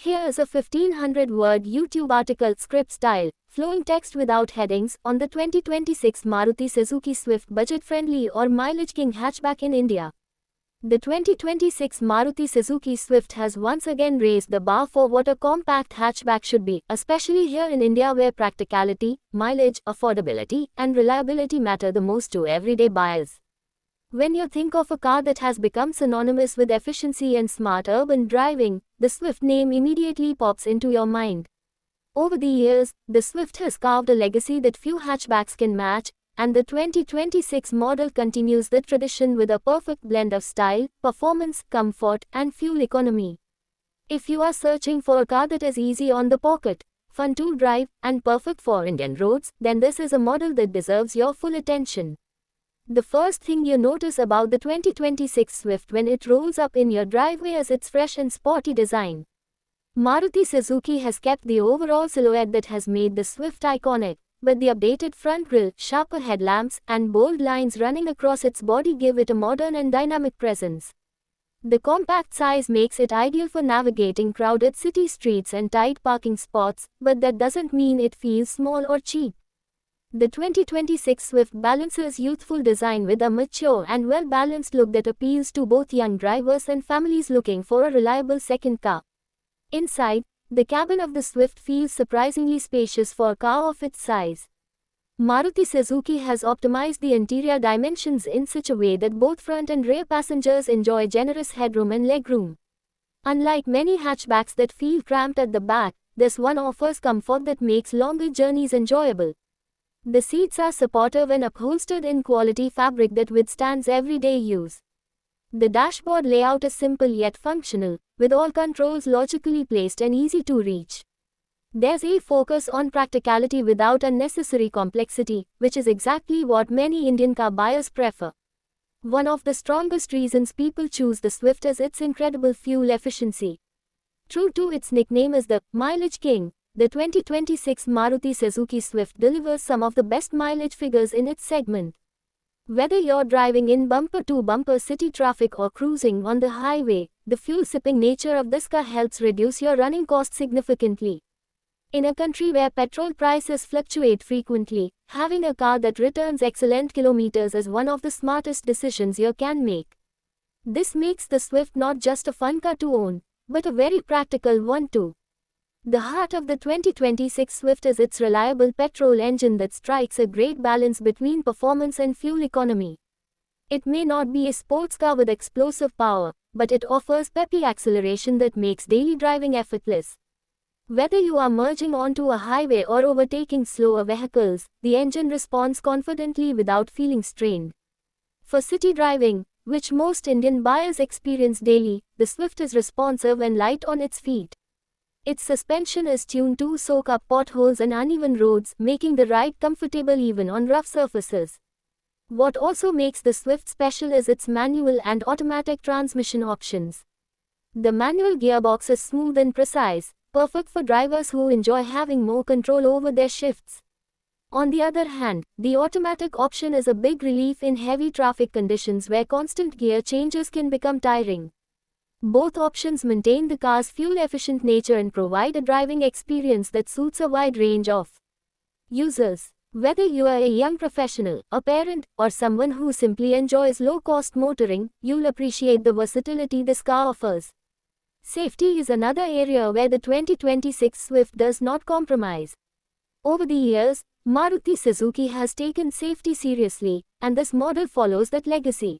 Here is a 1500-word YouTube article script style, flowing text without headings, on the 2026 Maruti Suzuki Swift budget-friendly or mileage king hatchback in India. The 2026 Maruti Suzuki Swift has once again raised the bar for what a compact hatchback should be, especially here in India where practicality, mileage, affordability, and reliability matter the most to everyday buyers. When you think of a car that has become synonymous with efficiency and smart urban driving, the Swift name immediately pops into your mind. Over the years, the Swift has carved a legacy that few hatchbacks can match, and the 2026 model continues the tradition with a perfect blend of style, performance, comfort, and fuel economy. If you are searching for a car that is easy on the pocket, fun to drive, and perfect for Indian roads, then this is a model that deserves your full attention. The first thing you notice about the 2026 Swift when it rolls up in your driveway is its fresh and sporty design. Maruti Suzuki has kept the overall silhouette that has made the Swift iconic, but the updated front grille, sharper headlamps, and bold lines running across its body give it a modern and dynamic presence. The compact size makes it ideal for navigating crowded city streets and tight parking spots, but that doesn't mean it feels small or cheap. The 2026 Swift balances youthful design with a mature and well-balanced look that appeals to both young drivers and families looking for a reliable second car. Inside, the cabin of the Swift feels surprisingly spacious for a car of its size. Maruti Suzuki has optimized the interior dimensions in such a way that both front and rear passengers enjoy generous headroom and legroom. Unlike many hatchbacks that feel cramped at the back, this one offers comfort that makes longer journeys enjoyable. The seats are supportive and upholstered in quality fabric that withstands everyday use. The dashboard layout is simple yet functional, with all controls logically placed and easy to reach. There's a focus on practicality without unnecessary complexity, which is exactly what many Indian car buyers prefer. One of the strongest reasons people choose the Swift is its incredible fuel efficiency. True to its nickname as the mileage king, the 2026 Maruti Suzuki Swift delivers some of the best mileage figures in its segment. Whether you're driving in bumper-to-bumper city traffic or cruising on the highway, the fuel-sipping nature of this car helps reduce your running costs significantly. In a country where petrol prices fluctuate frequently, having a car that returns excellent kilometers is one of the smartest decisions you can make. This makes the Swift not just a fun car to own, but a very practical one too. The heart of the 2026 Swift is its reliable petrol engine that strikes a great balance between performance and fuel economy. It may not be a sports car with explosive power, but it offers peppy acceleration that makes daily driving effortless. Whether you are merging onto a highway or overtaking slower vehicles, the engine responds confidently without feeling strained. For city driving, which most Indian buyers experience daily, the Swift is responsive and light on its feet. Its suspension is tuned to soak up potholes and uneven roads, making the ride comfortable even on rough surfaces. What also makes the Swift special is its manual and automatic transmission options. The manual gearbox is smooth and precise, perfect for drivers who enjoy having more control over their shifts. On the other hand, the automatic option is a big relief in heavy traffic conditions where constant gear changes can become tiring. Both options maintain the car's fuel-efficient nature and provide a driving experience that suits a wide range of users. Whether you are a young professional, a parent, or someone who simply enjoys low-cost motoring, you'll appreciate the versatility this car offers. Safety is another area where the 2026 Swift does not compromise. Over the years, Maruti Suzuki has taken safety seriously, and this model follows that legacy.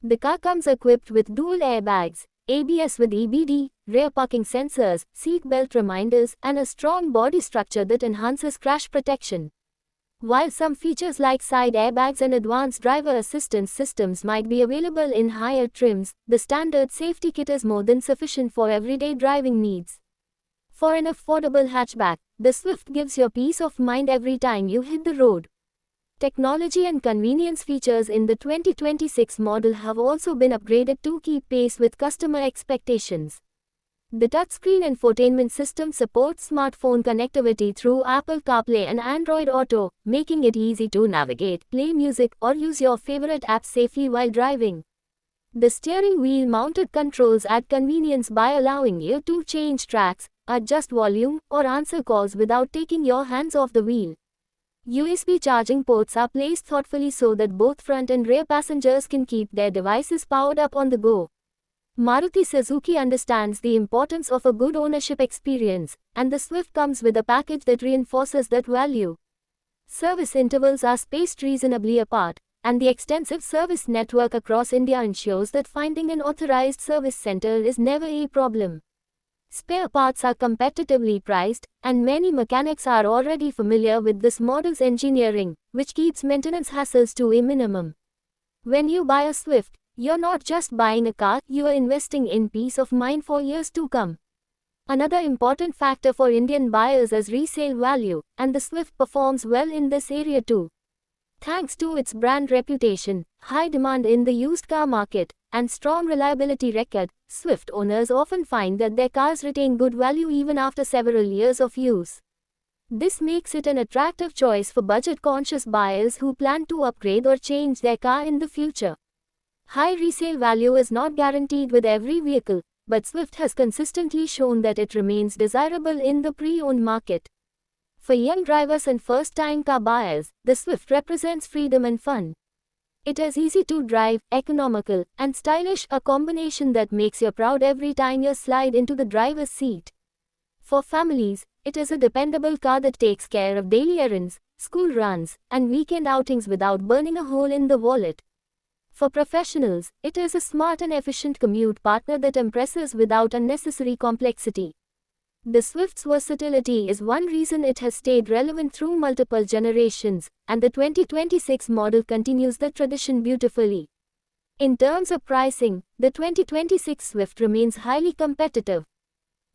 The car comes equipped with dual airbags, ABS with EBD, rear parking sensors, seat belt reminders, and a strong body structure that enhances crash protection. While some features like side airbags and advanced driver assistance systems might be available in higher trims, the standard safety kit is more than sufficient for everyday driving needs. For an affordable hatchback, the Swift gives you peace of mind every time you hit the road. Technology and convenience features in the 2026 model have also been upgraded to keep pace with customer expectations. The touchscreen infotainment system supports smartphone connectivity through Apple CarPlay and Android Auto, making it easy to navigate, play music, or use your favorite apps safely while driving. The steering wheel mounted controls add convenience by allowing you to change tracks, adjust volume, or answer calls without taking your hands off the wheel. USB charging ports are placed thoughtfully so that both front and rear passengers can keep their devices powered up on the go. Maruti Suzuki understands the importance of a good ownership experience, and the Swift comes with a package that reinforces that value. Service intervals are spaced reasonably apart, and the extensive service network across India ensures that finding an authorized service center is never a problem. Spare parts are competitively priced, and many mechanics are already familiar with this model's engineering, which keeps maintenance hassles to a minimum. When you buy a Swift, you're not just buying a car, you are investing in peace of mind for years to come. Another important factor for Indian buyers is resale value, and the Swift performs well in this area too. Thanks to its brand reputation, high demand in the used car market, and strong reliability record, Swift owners often find that their cars retain good value even after several years of use. This makes it an attractive choice for budget-conscious buyers who plan to upgrade or change their car in the future. High resale value is not guaranteed with every vehicle, but Swift has consistently shown that it remains desirable in the pre-owned market. For young drivers and first-time car buyers, the Swift represents freedom and fun. It is easy to drive, economical, and stylish, a combination that makes you proud every time you slide into the driver's seat. For families, it is a dependable car that takes care of daily errands, school runs, and weekend outings without burning a hole in the wallet. For professionals, it is a smart and efficient commute partner that impresses without unnecessary complexity. The Swift's versatility is one reason it has stayed relevant through multiple generations, and the 2026 model continues the tradition beautifully. In terms of pricing, the 2026 Swift remains highly competitive.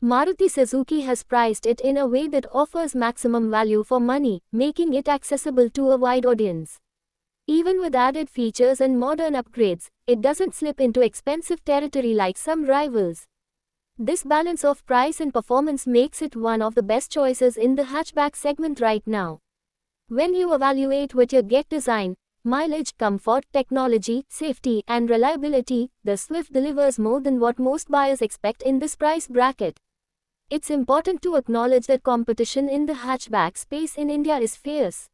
Maruti Suzuki has priced it in a way that offers maximum value for money, making it accessible to a wide audience. Even with added features and modern upgrades, it doesn't slip into expensive territory like some rivals. This balance of price and performance makes it one of the best choices in the hatchback segment right now. When you evaluate what you get: design, mileage, comfort, technology, safety, and reliability, the Swift delivers more than what most buyers expect in this price bracket. It's important to acknowledge that competition in the hatchback space in India is fierce.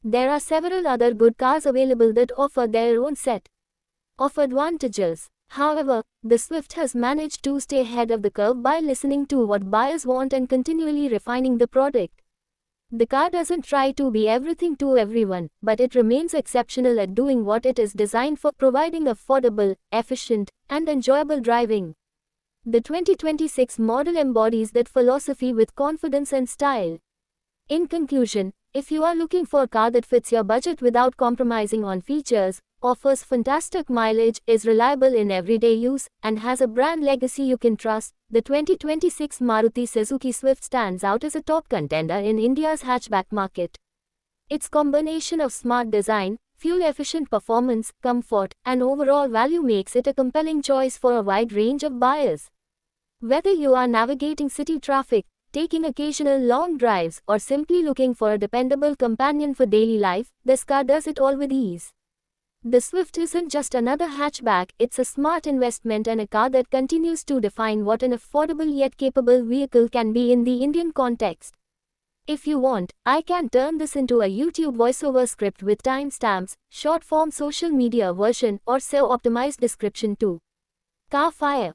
There are several other good cars available that offer their own set of advantages. However, the Swift has managed to stay ahead of the curve by listening to what buyers want and continually refining the product. The car doesn't try to be everything to everyone, but it remains exceptional at doing what it is designed for, providing affordable, efficient, and enjoyable driving. The 2026 model embodies that philosophy with confidence and style. In conclusion, if you are looking for a car that fits your budget without compromising on features, offers fantastic mileage, is reliable in everyday use, and has a brand legacy you can trust, the 2026 Maruti Suzuki Swift stands out as a top contender in India's hatchback market. Its combination of smart design, fuel-efficient performance, comfort, and overall value makes it a compelling choice for a wide range of buyers. Whether you are navigating city traffic, taking occasional long drives, or simply looking for a dependable companion for daily life, this car does it all with ease. The Swift isn't just another hatchback, it's a smart investment and a car that continues to define what an affordable yet capable vehicle can be in the Indian context. If you want, I can turn this into a YouTube voiceover script with timestamps, short-form social media version, or SEO-optimized description too. Car Fire.